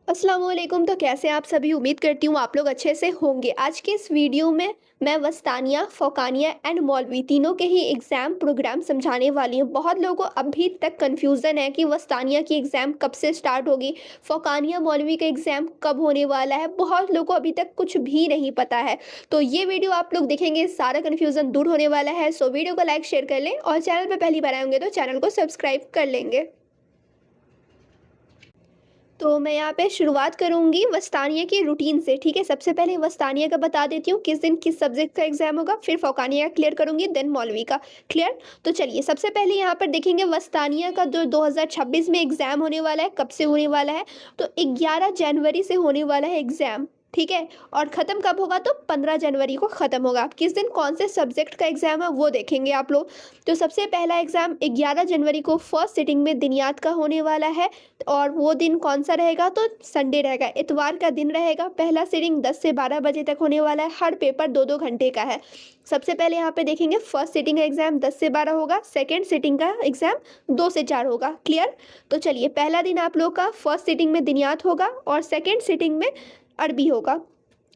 अस्सलाम वालेकुम। तो कैसे हैं आप सभी? उम्मीद करती हूँ आप लोग अच्छे से होंगे। आज के इस वीडियो में मैं वस्तानिया, फ़ौकानिया एंड मौलवी तीनों के ही एग्ज़ाम प्रोग्राम समझाने वाली हूँ। बहुत लोगों को अभी तक कन्फ्यूज़न है कि वस्तानिया की एग्ज़ाम कब से स्टार्ट होगी, फ़ौकानिया, मौलवी का एग्ज़ाम कब होने वाला है। बहुत लोगों को अभी तक कुछ भी नहीं पता है। तो ये वीडियो आप लोग देखेंगे, सारा कन्फ्यूज़न दूर होने वाला है। सो वीडियो को लाइक, शेयर कर लें और चैनल पे पहली बार आए होंगे तो चैनल को सब्सक्राइब कर लेंगे। तो मैं यहाँ पे शुरुआत करूँगी वस्तानिया की रूटीन से, ठीक है? सबसे पहले वस्तानिया का बता देती हूँ किस दिन किस सब्जेक्ट का एग्ज़ाम होगा, फिर फ़ौकानिया का क्लियर करूँगी, देन मौलवी का। क्लियर? तो चलिए सबसे पहले यहाँ पर देखेंगे वस्तानिया का जो 2026 में एग्ज़ाम होने वाला है, कब से होने वाला है? तो 11 जनवरी से होने वाला है एग्ज़ाम, ठीक है? और ख़त्म कब होगा? तो 15 जनवरी को ख़त्म होगा। किस दिन कौन से सब्जेक्ट का एग्ज़ाम है वो देखेंगे आप लोग। तो सबसे पहला एग्ज़ाम 11 जनवरी को फर्स्ट सिटिंग में दिनियात का होने वाला है। और वो दिन कौन-सा रहेगा? तो संडे रहेगा, इतवार का दिन रहेगा। पहला सीटिंग 10 से 12 बजे तक होने वाला है। हर पेपर 2-2 घंटे का है। सबसे पहले यहाँ पे देखेंगे फर्स्ट सीटिंग का एग्ज़ाम 10 से 12 होगा, सेकंड सीटिंग का एग्ज़ाम 2 से 4 होगा। क्लियर? तो चलिए पहला दिन आप लोग का फर्स्ट सीटिंग में दिनियात होगा और सेकंड सीटिंग में अरबी होगा।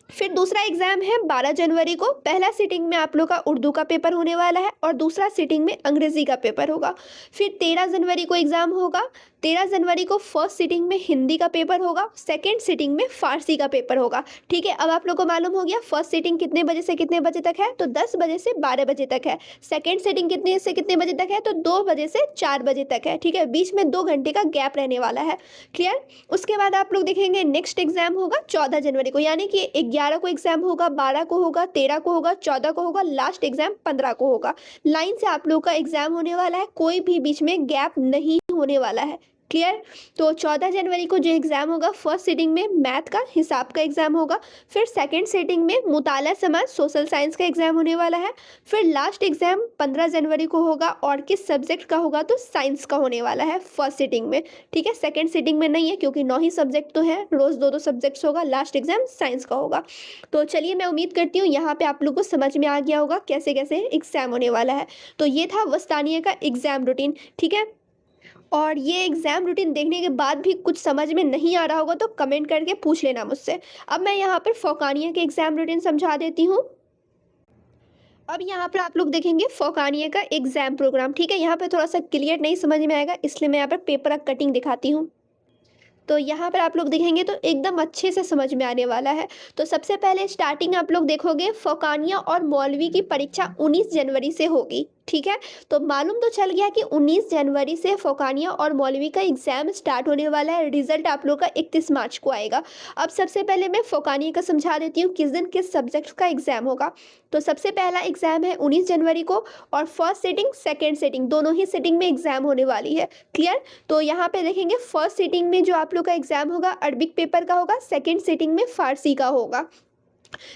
फिर दूसरा एग्ज़ाम है 12 जनवरी को। पहला सिटिंग में आप लोग का उर्दू का पेपर होने वाला है और दूसरा सिटिंग में अंग्रेज़ी का पेपर होगा। फिर 13 जनवरी को एग्ज़ाम होगा। 13 जनवरी को फर्स्ट सिटिंग में हिंदी का पेपर होगा, सेकंड सिटिंग में फ़ारसी का पेपर होगा। ठीक है, अब आप लोग को मालूम हो गया फर्स्ट सिटिंग कितने बजे से कितने बजे तक है? तो 10 बजे से 12 बजे तक है। सेकंड सिटिंग कितने से कितने बजे तक है? तो 2 बजे से 4 बजे तक है। ठीक है, बीच में 2 घंटे का गैप रहने वाला है। क्लियर? उसके बाद आप लोग देखेंगे नेक्स्ट एग्ज़ाम होगा 14 जनवरी को, यानी कि 11 को एग्ज़ाम होगा, 12 को होगा, 13 को होगा, 14 को होगा, लास्ट एग्ज़ाम 15 को होगा। लाइन से आप लोग का एग्ज़ाम होने वाला है, कोई भी बीच में गैप नहीं होने वाला है। क्लियर? तो 14 जनवरी को जो एग्ज़ाम होगा फर्स्ट सिटिंग में मैथ का, हिसाब का एग्ज़ाम होगा। फिर सेकंड सिटिंग में मुताला समाज, सोशल साइंस का एग्ज़ाम होने वाला है। फिर लास्ट एग्ज़ाम 15 जनवरी को होगा और किस सब्जेक्ट का होगा? तो साइंस का होने वाला है फर्स्ट सिटिंग में। ठीक है, सेकंड सिटिंग में नहीं है क्योंकि 9 ही सब्जेक्ट तो हैं, रोज़ 2-2 सब्जेक्ट्स होगा, लास्ट एग्ज़ाम साइंस का होगा। तो चलिए मैं उम्मीद करती हूँ यहाँ पे आप लोग को समझ में आ गया होगा कैसे-कैसे एग्ज़ाम होने वाला है। तो ये था वस्तानिया का एग्ज़ाम रूटीन, ठीक है? और ये एग्ज़ाम रूटीन देखने के बाद भी कुछ समझ में नहीं आ रहा होगा तो कमेंट करके पूछ लेना मुझसे। अब मैं यहाँ पर फ़ौकानिया के एग्ज़ाम रूटीन समझा देती हूँ। अब यहाँ पर आप लोग देखेंगे फ़ौकानिया का एग्ज़ाम प्रोग्राम, ठीक है? यहाँ पे थोड़ा-सा क्लियर नहीं समझ में आएगा इसलिए मैं यहाँ पर पेपर का कटिंग दिखाती हूँ। तो यहाँ पर आप लोग देखेंगे तो एकदम अच्छे से समझ में आने वाला है। तो सबसे पहले स्टार्टिंग आप लोग देखोगे फ़ौकानिया और मौलवी की परीक्षा 19 जनवरी से होगी, ठीक है? तो मालूम तो चल गया कि 19 जनवरी से फ़ौकानिया और मौलवी का एग्ज़ाम स्टार्ट होने वाला है। रिज़ल्ट आप लोग का 31 मार्च को आएगा। अब सबसे पहले मैं फ़ौकानिया का समझा देती हूँ किस दिन किस सब्जेक्ट का एग्ज़ाम होगा। तो सबसे पहला एग्ज़ाम है 19 जनवरी को और फर्स्ट सिटिंग, सेकंड सिटिंग दोनों ही सिटिंग में एग्ज़ाम होने वाली है। क्लियर? तो यहाँ पे देखेंगे फर्स्ट सिटिंग में जो आप लोग का एग्ज़ाम होगा अरबिक पेपर का होगा, सेकंड सिटिंग में फ़ारसी का होगा।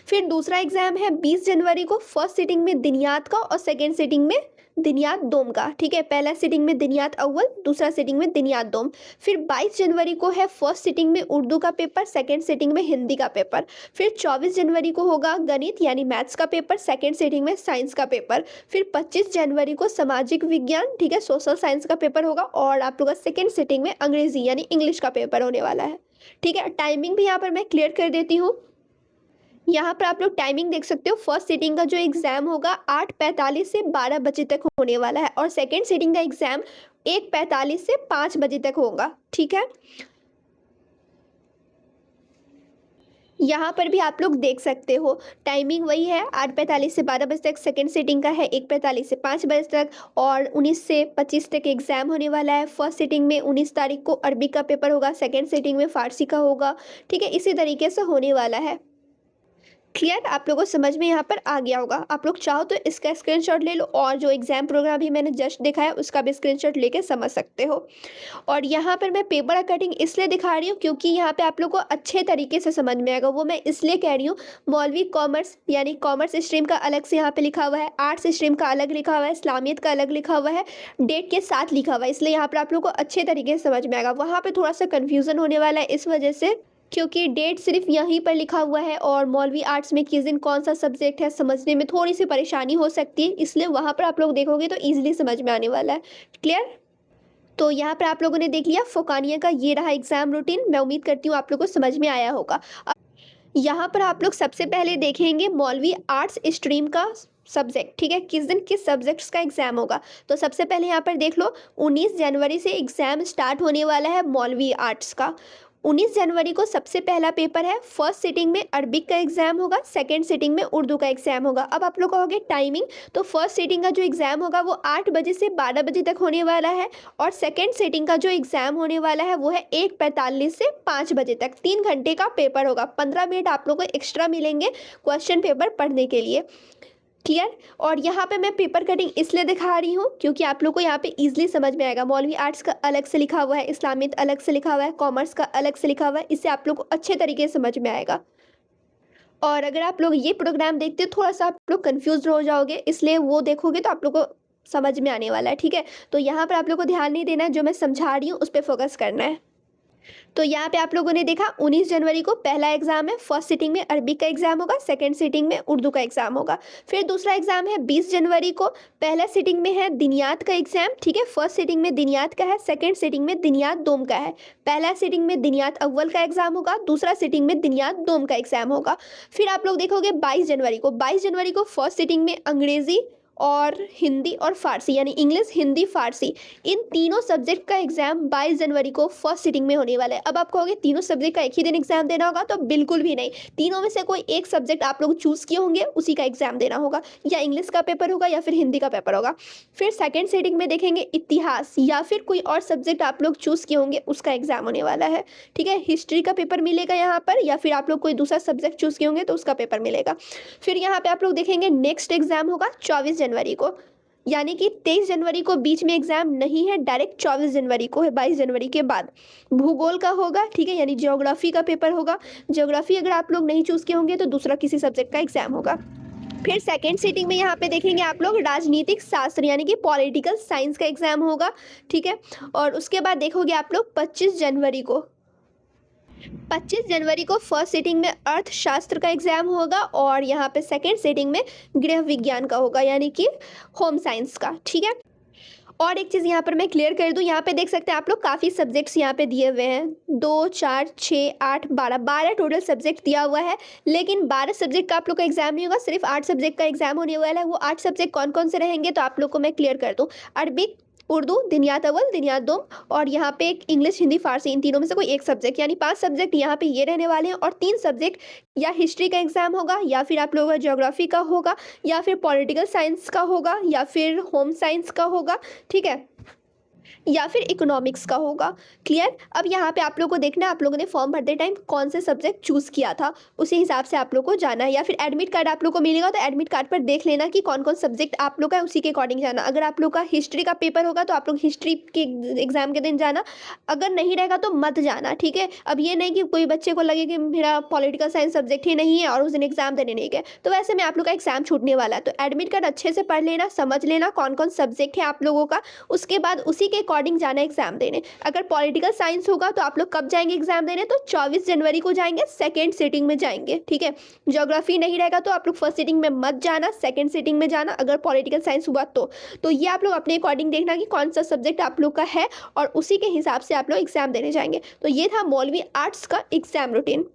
फिर दूसरा एग्ज़ाम है 20 जनवरी को, फर्स्ट सिटिंग में दिनियात का और सेकंड सिटिंग में दिनियात दोम का, ठीक है? पहला सिटिंग में दिनियात अव्वल, दूसरा सिटिंग में दिनियात दोम। फिर 22 जनवरी को है फर्स्ट सिटिंग में उर्दू का पेपर, सेकंड सिटिंग में हिंदी का पेपर। फिर 24 जनवरी को होगा गणित यानी मैथ्स का पेपर, सेकंड सिटिंग में साइंस का पेपर। फिर 25 जनवरी को सामाजिक विज्ञान, ठीक है, सोशल साइंस का पेपर होगा और आप लोग का सेकंड सिटिंग में अंग्रेजी यानी इंग्लिश का पेपर होने वाला है। ठीक है, टाइमिंग भी यहाँ पर मैं क्लियर कर देती हूँ। यहाँ पर आप लोग टाइमिंग देख सकते हो, फर्स्ट सिटिंग का जो एग्ज़ाम होगा 8:45 से 12 बजे तक होने वाला है और सेकंड सिटिंग का एग्ज़ाम 1:45 से 5 बजे तक होगा, ठीक है? यहाँ पर भी आप लोग देख सकते हो टाइमिंग वही है, 8:45 से 12 बजे तक सेकंड सिटिंग का है, 1:45 से 5 बजे तक और 19 से 25 तक एग्ज़ाम होने वाला है। फर्स्ट सिटिंग में 19 तारीख को अरबी का पेपर होगा, सेकंड सिटिंग में फ़ारसी का होगा, ठीक है? इसी तरीके से होने वाला है। क्लियर? आप लोगों को समझ में यहाँ पर आ गया होगा। आप लोग चाहो तो इसका स्क्रीनशॉट ले लो और जो एग्ज़ाम प्रोग्राम भी मैंने जस्ट दिखाया उसका भी स्क्रीनशॉट लेके समझ सकते हो। और यहाँ पर मैं पेपर कटिंग इसलिए दिखा रही हूँ क्योंकि यहाँ पे आप लोग को अच्छे तरीके से समझ में आएगा। वो मैं इसलिए कह रही हूँ, मौलवी कॉमर्स यानी कॉमर्स स्ट्रीम का अलग से यहाँ पे लिखा हुआ है, आर्ट्स स्ट्रीम का अलग लिखा हुआ है, इस्लामियत का अलग लिखा हुआ है, डेट के साथ लिखा हुआ है, इसलिए यहाँ पर आप लोग को अच्छे तरीके से समझ में आएगा। वहाँ पे थोड़ा सा कन्फ्यूज़न होने वाला है इस वजह से क्योंकि डेट सिर्फ यहीं पर लिखा हुआ है और मौलवी आर्ट्स में किस दिन कौन सा सब्जेक्ट है समझने में थोड़ी सी परेशानी हो सकती है, इसलिए वहाँ पर आप लोग देखोगे तो ईजिली समझ में आने वाला है। क्लियर? तो यहाँ पर आप लोगों ने देख लिया फोकानिया का ये रहा एग्ज़ाम रूटीन। मैं उम्मीद करती हूँ आप लोगों को समझ में आया होगा। यहाँ पर आप लोग सबसे पहले देखेंगे मौलवी आर्ट्स स्ट्रीम का सब्जेक्ट, ठीक है, किस दिन किस सब्जेक्ट्स का एग्जाम होगा। तो सबसे पहले यहाँ पर देख लो 19 जनवरी से एग्जाम स्टार्ट होने वाला है मौलवी आर्ट्स का। 19 जनवरी को सबसे पहला पेपर है। फर्स्ट सिटिंग में अरबिक का एग्जाम होगा, सेकंड सिटिंग में उर्दू का एग्जाम होगा। अब आप लोग कहोगे टाइमिंग, तो फर्स्ट सिटिंग का जो एग्जाम होगा वो 8 बजे से 12 बजे तक होने वाला है और सेकंड सिटिंग का जो एग्जाम होने वाला है वो है 1:45 से 5 बजे तक। 3 घंटे का पेपर होगा। 15 मिनट आप लोग को एक्स्ट्रा मिलेंगे क्वेश्चन पेपर पढ़ने के लिए। क्लियर। और यहाँ पे मैं पेपर कटिंग इसलिए दिखा रही हूँ क्योंकि आप लोग को यहाँ पे इजीली समझ में आएगा। मौलवी आर्ट्स का अलग से लिखा हुआ है, इस्लामिक अलग से लिखा हुआ है, कॉमर्स का अलग से लिखा हुआ है। इससे आप लोग को अच्छे तरीके से समझ में आएगा। और अगर आप लोग ये प्रोग्राम देखते हो थोड़ा सा आप लोग कन्फ्यूज हो जाओगे, इसलिए वो देखोगे तो आप लोग को समझ में आने वाला है, ठीक है। तो यहाँ पर आप लोग को ध्यान नहीं देना है, जो मैं समझा रही हूँ उस पर फोकस करना है। तो यहाँ पे आप लोगों ने देखा 19 जनवरी को पहला एग्जाम है। फर्स्ट सिटिंग में अरबिक का एग्जाम होगा, सेकंड सिटिंग में उर्दू का एग्जाम होगा। फिर दूसरा एग्जाम है 20 जनवरी को। पहला सिटिंग में है दिनियात का एग्जाम, ठीक है। फर्स्ट सिटिंग में दिनियात का है, सेकंड सिटिंग में दिनियात दोम का है। पहला सिटिंग में दिनियात अव्वल का एग्जाम होगा, दूसरा सिटिंग में दिनियात दोम का एग्जाम होगा। फिर आप लोग देखोगे 22 जनवरी को। 22 जनवरी को फर्स्ट सिटिंग में अंग्रेजी और हिंदी और फारसी, यानी इंग्लिश हिंदी फारसी, इन तीनों सब्जेक्ट का एग्जाम 22 जनवरी को फर्स्ट सिटिंग में होने वाला है। अब आप कहोगे तीनों सब्जेक्ट का एक ही दिन एग्जाम देना होगा, तो बिल्कुल भी नहीं। तीनों में से कोई एक सब्जेक्ट आप लोग चूज किए होंगे, उसी का एग्जाम देना होगा। या इंग्लिश का पेपर होगा या फिर हिंदी का पेपर होगा। फिर सेकेंड सिटिंग में देखेंगे इतिहास या फिर कोई और सब्जेक्ट आप लोग चूज किए होंगे, उसका एग्जाम होने वाला है, ठीक है। हिस्ट्री का पेपर मिलेगा यहाँ पर, या फिर आप लोग कोई दूसरा सब्जेक्ट चूज किए होंगे तो उसका पेपर मिलेगा। फिर यहाँ पे आप लोग देखेंगे नेक्स्ट एग्जाम होगा 24 जनवरी को, यानी कि 23 जनवरी को बीच में एग्जाम नहीं है, डायरेक्ट 24 जनवरी को है, 22 जनवरी के बाद। भूगोल का होगा, ठीक है, यानी ज्योग्राफी का पेपर होगा। ज्योग्राफी अगर आप लोग नहीं चूज किए होंगे तो दूसरा किसी सब्जेक्ट का एग्जाम होगा। फिर सेकेंड सीटिंग में यहाँ पे देखेंगे आप लोग राजनीतिक शास्त्र यानी कि पॉलिटिकल साइंस का एग्जाम होगा, ठीक है। और उसके बाद देखोगे आप लोग 25 जनवरी को। 25 जनवरी को फर्स्ट सिटिंग में अर्थशास्त्र का एग्जाम होगा और यहाँ पे सेकंड सिटिंग में गृह विज्ञान का होगा, यानी कि होम साइंस का, ठीक है। और एक चीज़ यहाँ पर मैं क्लियर कर दूँ, यहाँ पे देख सकते हैं आप लोग काफ़ी सब्जेक्ट्स यहाँ पे दिए हुए हैं। 2, 4, 6, 8, 12 टोटल सब्जेक्ट दिया हुआ है, लेकिन 12 सब्जेक्ट का आप लोग का एग्जाम नहीं होगा, सिर्फ 8 सब्जेक्ट का एग्जाम होने वाला है। वो 8 सब्जेक्ट कौन कौन से रहेंगे तो आप लोग को मैं क्लियर कर दूँ। अरबिक, उर्दू, दिनियात अव्वल, दिनियात दोम, और यहाँ पे एक इंग्लिश हिंदी फारसी, इन तीनों में से कोई एक सब्जेक्ट, यानी 5 सब्जेक्ट यहाँ पे ये रहने वाले हैं। और 3 सब्जेक्ट या हिस्ट्री का एग्जाम होगा, या फिर आप लोगों का ज्योग्राफी का होगा, या फिर पॉलिटिकल साइंस का होगा, या फिर होम साइंस का होगा, ठीक है, या फिर इकोनॉमिक्स का होगा। क्लियर। अब यहाँ पे आप लोगों को देखना है आप लोगों ने फॉर्म भरते टाइम कौन सा सब्जेक्ट चूज़ किया था, उसी हिसाब से आप लोग को जाना है। या फिर एडमिट कार्ड आप लोग को मिलेगा तो एडमिट कार्ड पर देख लेना कि कौन कौन सब्जेक्ट आप लोग का है, उसी के अकॉर्डिंग जाना। अगर आप लोग का हिस्ट्री का पेपर होगा तो आप लोग हिस्ट्री के एग्जाम के दिन जाना, अगर नहीं रहेगा तो मत जाना, ठीक है। अब ये नहीं कि कोई बच्चे को लगे कि मेरा पॉलिटिकल साइंस सब्जेक्ट ही नहीं है और उस दिन एग्जाम देने नहीं गए, तो वैसे में आप लोग का एग्जाम छूटने वाला है। तो एडमिट कार्ड अच्छे से पढ़ लेना, समझ लेना कौन कौन सब्जेक्ट है आप लोगों का, उसके बाद उसी के अकॉर्डिंग जाना एग्जाम देने। अगर पॉलिटिकल साइंस होगा तो आप लोग कब जाएंगे एग्जाम देने, तो 24 जनवरी को जाएंगे, सेकंड सिटिंग में जाएंगे, ठीक है। ज्योग्राफी नहीं रहेगा तो आप लोग फर्स्ट सिटिंग में मत जाना, सेकंड सिटिंग में जाना। अगर पॉलिटिकल साइंस हुआ तो ये आप लोग अपने अकॉर्डिंग देखना कि कौन सा सब्जेक्ट आप लोग का है और उसी के हिसाब से आप लोग एग्जाम देने जाएंगे। तो ये था मौलवी आर्ट्स का एग्जाम रूटीन।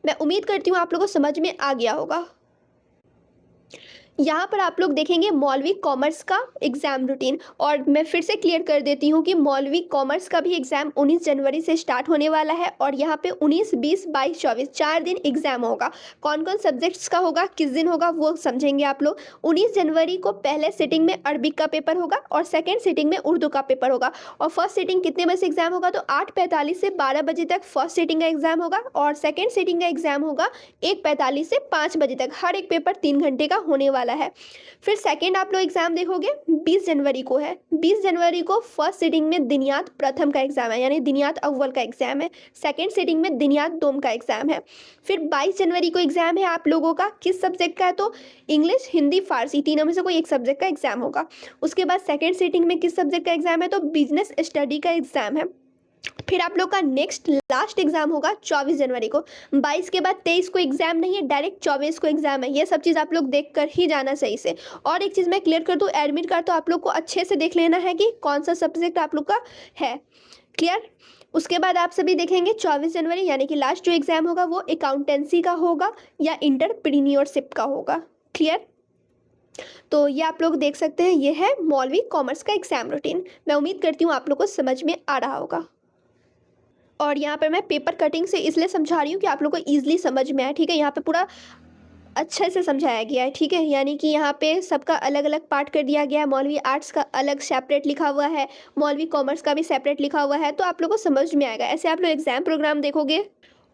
मैं उम्मीद करती हूँ आप लोगों को समझ में आ गया होगा। यहाँ पर आप लोग देखेंगे मौलवी कॉमर्स का एग्ज़ाम रूटीन, और मैं फिर से क्लियर कर देती हूँ कि मौलवी कॉमर्स का भी एग्ज़ाम 19 जनवरी से स्टार्ट होने वाला है और यहाँ पे 19, 20, 22, 24 4 दिन एग्ज़ाम होगा। कौन कौन सब्जेक्ट्स का होगा, किस दिन होगा, वो समझेंगे आप लोग। 19 जनवरी को पहले सिटिंग में अरबिक का पेपर होगा और सेकेंड सिटिंग में उर्दू का पेपर होगा। और फर्स्ट सिटिंग कितने बजे से एग्ज़ाम होगा, तो 8:45 से 12 बजे तक फर्स्ट सिटिंग का एग्ज़ाम होगा और सेकेंड सिटिंग का एग्ज़ाम होगा 1:45 से 5 बजे तक। हर एक पेपर 3 घंटे का होने वाला है। फिर सेकंड आप लोग एग्जाम देखोगे 20 जनवरी को है। 20 जनवरी को फर्स्ट सिटिंग में दिनियात प्रथम का एग्जाम है, यानी दिनियात अव्वल का एग्जाम है। सेकंड सिटिंग में दिनियात दोम का एग्जाम है। फिर 22 जनवरी को एग्जाम है आप लोगों का, किस सब्जेक्ट का है, तो इंग्लिश हिंदी फारसी, तीनों में से कोई एक सब्जेक्ट का एग्जाम होगा। उसके बाद सेकेंड सिटिंग में किस सब्जेक्ट का एग्जाम है, तो बिजनेस स्टडी का एग्जाम है। फिर आप लोग का नेक्स्ट लास्ट एग्जाम होगा 24 जनवरी को। 22 के बाद 23 को एग्जाम नहीं है, डायरेक्ट 24 को एग्जाम है। ये सब चीज़ आप लोग देख कर ही जाना सही से। और एक चीज़ मैं क्लियर कर दूँ, एडमिट कार्ड तो आप लोग को अच्छे से देख लेना है कि कौन सा सब्जेक्ट आप लोग का है। क्लियर? उसके बाद आप सभी देखेंगे 24 जनवरी यानी कि लास्ट जो एग्जाम होगा वो अकाउंटेंसी का होगा या इंटरप्रेन्योरशिप का होगा। क्लियर? तो ये आप लोग देख सकते हैं, ये है मौलवी कॉमर्स का एग्जाम रूटीन। मैं उम्मीद करती हूँ आप लोग को समझ में आ रहा होगा। और यहाँ पर मैं पेपर कटिंग से इसलिए समझा रही हूँ कि आप लोग को ईजिली समझ में आए। ठीक है, यहाँ पे पूरा अच्छे से समझाया गया है। ठीक है, यानी कि यहाँ पे सबका अलग अलग पार्ट कर दिया गया है। मौलवी आर्ट्स का अलग सेपरेट लिखा हुआ है, मौलवी कॉमर्स का भी सेपरेट लिखा हुआ है, तो आप लोग को समझ में आएगा। ऐसे आप लोग एग्जाम प्रोग्राम देखोगे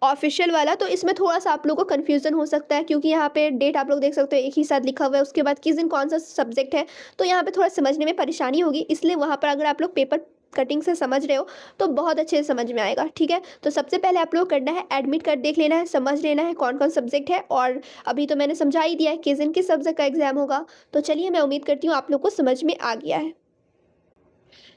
ऑफिशियल वाला तो इसमें थोड़ा सा आप लोग को कन्फ्यूजन हो सकता है, क्योंकि यहाँ पे डेट आप लोग देख सकते हो एक ही साथ लिखा हुआ है, उसके बाद किस दिन कौन सा सब्जेक्ट है, तो यहाँ पे थोड़ा समझने में परेशानी होगी। इसलिए वहाँ पर अगर आप लोग पेपर कटिंग से समझ रहे हो तो बहुत अच्छे से समझ में आएगा। ठीक है, तो सबसे पहले आप लोग करना है एडमिट कार्ड देख लेना है, समझ लेना है कौन कौन सब्जेक्ट है। और अभी तो मैंने समझा ही दिया है किस दिन किस सब्जेक्ट का एग्जाम होगा। तो चलिए, मैं उम्मीद करती हूँ आप लोग को समझ में आ गया है।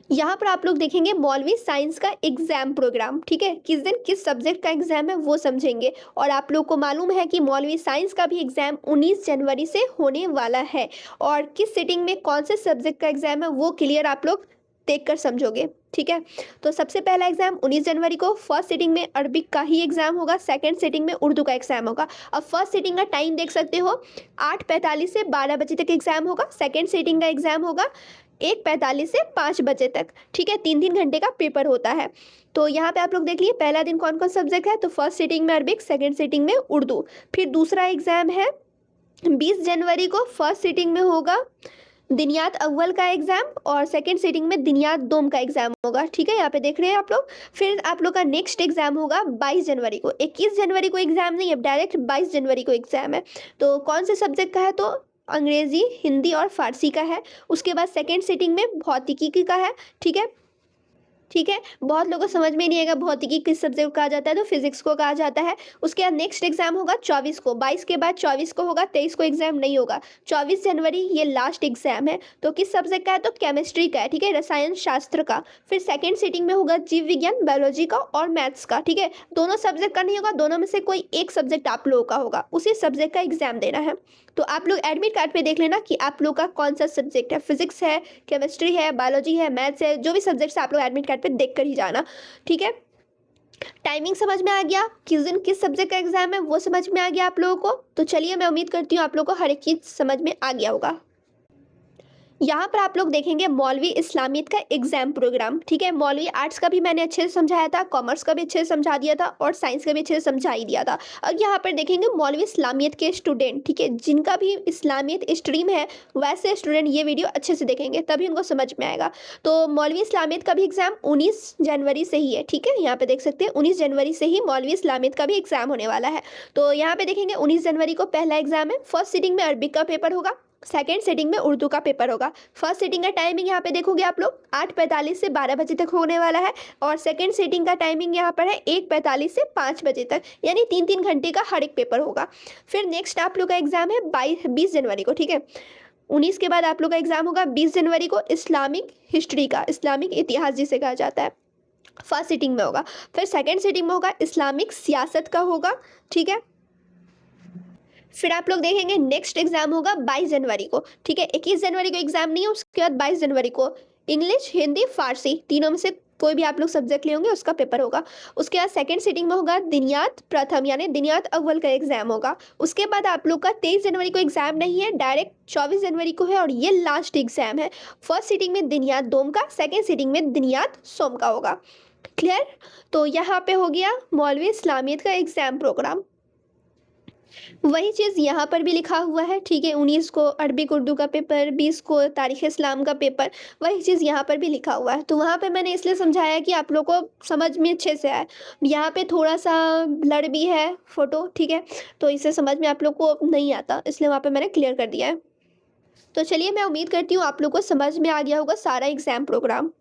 यहाँ पर आप लोग देखेंगे मौलवी साइंस का एग्जाम प्रोग्राम। ठीक है, किस दिन किस सब्जेक्ट का एग्जाम है वो समझेंगे। और आप लोग को मालूम है कि मौलवी साइंस का भी एग्जाम 19 जनवरी से होने वाला है, और किस सिटिंग में कौन से सब्जेक्ट का एग्जाम है वो क्लियर आप लोग देख कर समझोगे। ठीक है, तो सबसे पहला एग्जाम 19 जनवरी को फर्स्ट सिटिंग में अरबिक का ही एग्जाम होगा, सेकंड सिटिंग में उर्दू का एग्जाम होगा। अब फर्स्ट सिटिंग का टाइम देख सकते हो, 8:45 से 12 बजे तक एग्जाम होगा। सेकंड सिटिंग का एग्जाम होगा 1:45 से 5 बजे तक। ठीक है, 3-3 घंटे का पेपर होता है। तो यहाँ पे आप लोग देख लिए पहला दिन कौन कौन सब्जेक्ट है, तो फर्स्ट सिटिंग में अरबिक, सेकंड सिटिंग में उर्दू। फिर दूसरा एग्जाम है 20 जनवरी को, फर्स्ट सिटिंग में होगा दिनियात अव्वल का एग्जाम, और सेकंड सिटिंग में दिनियात दोम का एग्जाम होगा। ठीक है, यहाँ पे देख रहे हैं आप लोग। फिर आप लोग का नेक्स्ट एग्जाम होगा 22 जनवरी को। 21 जनवरी को एग्जाम नहीं है, डायरेक्ट 22 जनवरी को एग्जाम है। तो कौन से सब्जेक्ट का है, तो अंग्रेजी, हिंदी और फारसी का है। उसके बाद सेकंड सिटिंग में भौतिकी का है। ठीक है, ठीक है, बहुत लोगों को समझ में नहीं आएगा भौतिकी किस सब्जेक्ट को कहा जाता है, तो फिजिक्स को कहा जाता है। उसके बाद नेक्स्ट एग्जाम होगा 24 को, 22 के बाद 24 को होगा, 23 को एग्जाम नहीं होगा। 24 जनवरी ये लास्ट एग्जाम है। तो किस सब्जेक्ट का है, तो केमिस्ट्री का है। ठीक है, रसायन शास्त्र का। फिर सेकेंड सिटिंग में होगा जीव विज्ञान, बायोलॉजी का और मैथ्स का। ठीक है, दोनों सब्जेक्ट का नहीं होगा, दोनों में से कोई एक सब्जेक्ट आप लोगों का होगा, उसी सब्जेक्ट का एग्जाम देना है। तो आप लोग एडमिट कार्ड पे देख लेना कि आप लोग का कौन सा सब्जेक्ट है, फिजिक्स है, केमिस्ट्री है, बायोलॉजी है, मैथ्स है, जो भी सब्जेक्ट्स आप लोग एडमिट कार्ड पे देख कर ही जाना। ठीक है, टाइमिंग समझ में आ गया, किस दिन किस सब्जेक्ट का एग्जाम है वो समझ में आ गया आप लोगों को। तो चलिए, मैं उम्मीद करती हूँ आप लोगों को हर एक चीज़ समझ में आ गया होगा। यहाँ पर आप लोग देखेंगे मौलवी इस्लामियत का एग्जाम प्रोग्राम। ठीक है, मौलवी आर्ट्स का भी मैंने अच्छे से समझाया था, कॉमर्स का भी अच्छे से समझा दिया था, और साइंस का भी अच्छे से समझा ही दिया था। अब यहाँ पर देखेंगे मौलवी इस्लामियत के स्टूडेंट, ठीक है, जिनका भी इस्लामियत स्ट्रीम है वैसे स्टूडेंट ये वीडियो अच्छे से देखेंगे, तभी उनको समझ में आएगा। तो मौलवी इस्लामियत का भी एग्जाम 19 जनवरी से ही है। ठीक है, यहाँ पे देख सकते हैं 19 जनवरी से ही मौलवी इस्लामियत का भी एग्जाम होने वाला है। तो यहाँ पे देखेंगे 19 जनवरी को पहला एग्जाम है। फर्स्ट सिटिंग में अरबिक का पेपर होगा, सेकेंड सिटिंग में उर्दू का पेपर होगा। फर्स्ट सिटिंग का टाइमिंग यहाँ पे देखोगे आप लोग 8:45 से 12 बजे तक होने वाला है, और सेकेंड सिटिंग का टाइमिंग यहाँ पर है 1:45 से 5 बजे तक, यानी 3-3 घंटे का हर एक पेपर होगा। फिर नेक्स्ट आप लोग का एग्जाम है 20 जनवरी को। ठीक है, 19 के बाद आप लोग का एग्जाम होगा 20 जनवरी को इस्लामिक हिस्ट्री का, इस्लामिक इतिहास जिसे कहा जाता है, फर्स्ट सिटिंग में होगा। फिर सेकेंड सिटिंग में होगा इस्लामिक सियासत का होगा। ठीक है, फिर आप लोग देखेंगे नेक्स्ट एग्जाम होगा 22 जनवरी को। ठीक है, 21 जनवरी को एग्जाम नहीं है, उसके बाद 22 जनवरी को इंग्लिश, हिंदी, फारसी तीनों में से कोई भी आप लोग सब्जेक्ट ले होंगे उसका पेपर होगा। उसके बाद सेकंड सिटिंग में होगा दिनियात प्रथम यानी दिनियात अव्वल का एग्जाम होगा। उसके बाद आप लोग का 23 जनवरी को एग्जाम नहीं है, डायरेक्ट 24 जनवरी को है, और ये लास्ट एग्जाम है। फर्स्ट सिटिंग में दिनियात दोम का, सेकेंड सिटिंग में दिनियात सोम का होगा। क्लियर? तो यहाँ पे हो गया मौलवी इस्लामियत का एग्जाम प्रोग्राम। वही चीज़ यहाँ पर भी लिखा हुआ है। ठीक है, 19 को अरबिक उर्दू का पेपर, 20 को तारीख़ इस्लाम का पेपर, वही चीज़ यहाँ पर भी लिखा हुआ है। तो वहाँ पे मैंने इसलिए समझाया कि आप लोग को समझ में अच्छे से आए। यहाँ पे थोड़ा सा ब्लर भी है फ़ोटो, ठीक है, तो इसे समझ में आप लोग को नहीं आता, इसलिए वहाँ पर मैंने क्लियर कर दिया है। तो चलिए, मैं उम्मीद करती हूँ आप लोग को समझ में आ गया होगा सारा एग्ज़ाम प्रोग्राम।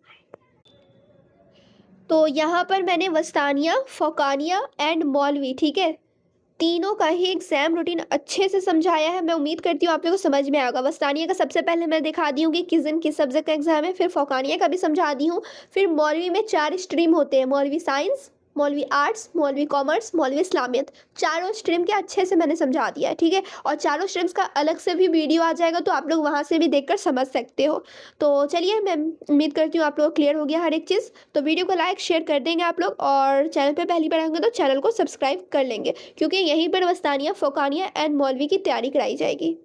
तो यहाँ पर मैंने वस्तानिया, फ़ौकानिया एंड मौलवी, ठीक है, तीनों का ही एग्ज़ाम रूटीन अच्छे से समझाया है। मैं उम्मीद करती हूँ आप लोगों को समझ में आएगा। वस्तानिया का सबसे पहले मैं दिखा दी हूँ कि किस दिन किस सब्जेक्ट का एग्ज़ाम है, फिर फ़ौकानिया का भी समझा दी हूँ। फिर मौलवी में 4 स्ट्रीम होते हैं, मौलवी साइंस, मौलवी आर्ट्स, मौलवी कॉमर्स, मौलवी इस्लामियत। चारों स्ट्रीम के अच्छे से मैंने समझा दिया है, ठीक है? और चारों स्ट्रीम्स का अलग से भी वीडियो आ जाएगा, तो आप लोग वहाँ से भी देखकर समझ सकते हो। तो चलिए, मैं उम्मीद करती हूँ आप लोगों को क्लियर हो गया हर एक चीज़। तो वीडियो को लाइक, शेयर कर देंगे आप लोग, और चैनल पे पहली बार आएँगे तो चैनल को सब्सक्राइब कर लेंगे, क्योंकि यहीं पर वस्तानिया, फ़ौकानिया एंड मौलवी की तैयारी कराई जाएगी।